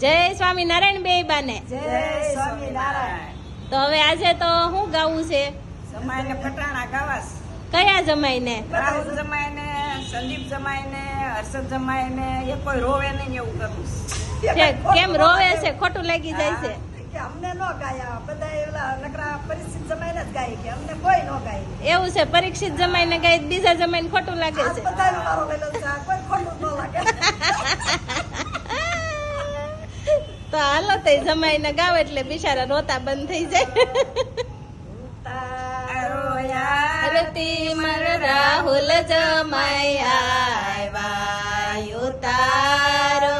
જય સ્વામિનારાયણ બેયબાને. જય સ્વામિનારાયણ. તો હવે આજે તો શું ગાવું છે? જમાઈને ફટાણા ગાવાસ. કયા જમાઈને? રાહુલ જમાઈને, સંદીપ જમાઈને, હર્ષદ જમાઈને. એ કોઈ રોવે નહીં એવું કરું. કેમ રોવે છે? ખોટું લાગી જાય છે? કે અમને નો ગાયા, બધા એલા નકરા પરિસ્થિત જમાઈને જ ગાય કે અમને કોઈ નો ગાય. એવું છે? પરીક્ષિત જમાઈને ગાય બીજા જમાઈને ખોટું લાગે છે? બધાનો મારો લેલો છે, કોઈ ખોટું ન લાગે. તો હાલો તે જમાઈને ગાવ એટલે બિચારા રોતા બંધ થઈ જાય. આરતી મર રાહુલ જમાયા ઉતારો,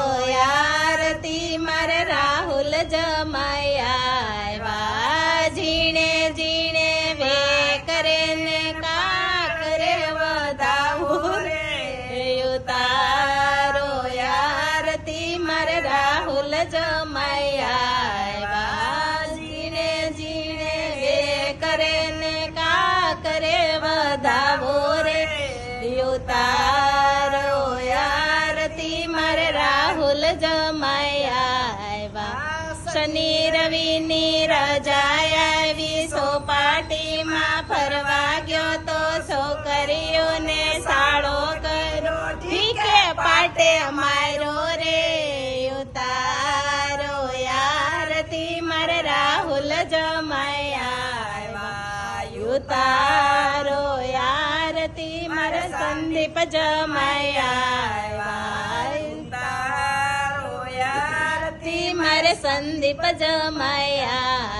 આરતી મર રાહુલ જમાયા જીણે જીણે વે કરે ને કા કરે વધાવું રે ઉતારો, આરતી મર રાહુલ જમાયા જીણે જીણે વે કરે ને કા કરે વધાવો રે ઉતારો, આરતી મર રાહુલ જમાયા શનિ રવિ ની રજા આવી, સોપાટીમાં ફરવા ગયો તો છોકરીઓને સાળો કર્યો, ઠીકે પાટે માર્યો રે ઉતારો, આરતી મર રાહુલ જમાયા ઉતારો, આરતી મર સંદીપ જમાયા મારે સંદીપ જમાયા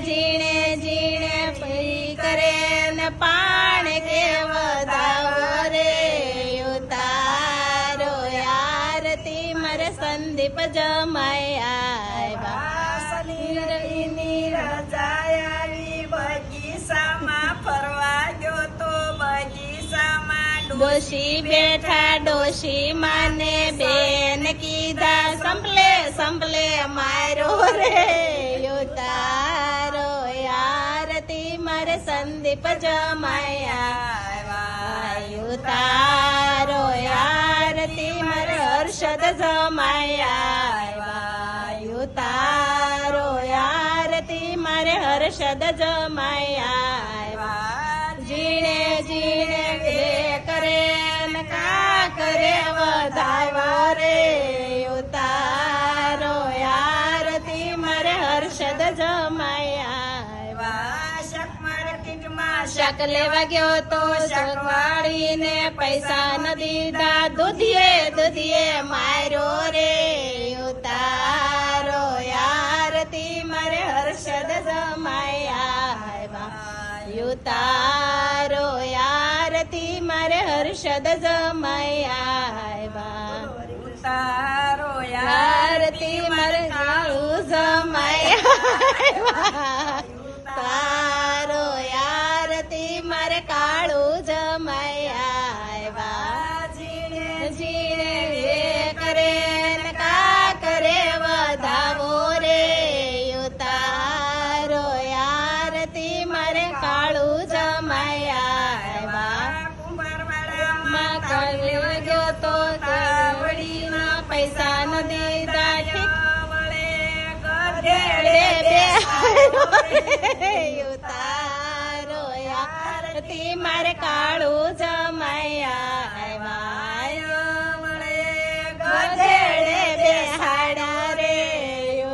જીણે જીણે પી કરે ને પાણ કે વધાવો રે ઉતારો, આરતી મારે સંદીપ જમાયા શનિની રજા આવી, બગીચામાં ફરવા ગયો તો બગીચામાં ડોશી બેઠા, ડોશી માને બેન કીધા સંભલે સંભલે મારો રે ઉતારો, આરતી મારે સંદીપ જમાયા ઉતારો, આરતી મારે હર્ષદ જમાયા ઉતારો, આરતી મારે હર્ષદ જમાયા જીણે જીણે વે કરે ને કા કરે વધાવો રે ઉતારો, આરતી મારે હર્ષદ જમાયા શાક લેવા ગયો તો શકવાડીને પૈસા ન દીધા, દૂધિયે દૂધિયે માર્યો રે ઉતારો, આરતી મારે હર્ષદ જમાયા ઉતારો, આરતી મારે હર્ષદ જમાયા ઉતારો, આરતી મારે કાળું જમાયા તારો, આરતી મારે કાળું જમાયા જીણે જીણે વે કરે ને કા કરે વધાવો રે ઉતારો, આરતી મારે કાળું જમાયા માં કાળે ગયો તો કાવડીના પૈસા ન દીધા, ઠીક ઉતારો, આરતી મારે કાળું જમાયા ગધેડે બેહાડા રે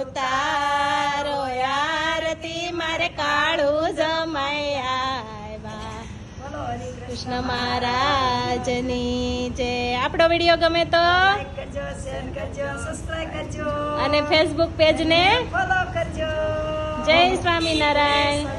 ઉતારો, આરતી મારે કાળું જમાયા. કૃષ્ણ મહારાજની જય. આપણો વિડીયો ગમે તો લાઈક કરજો, શેર કરજો, સબસ્ક્રાઇબ કરજો અને ફેસબુક પેજને ફોલો કરજો. જય સ્વામિનારાયણ.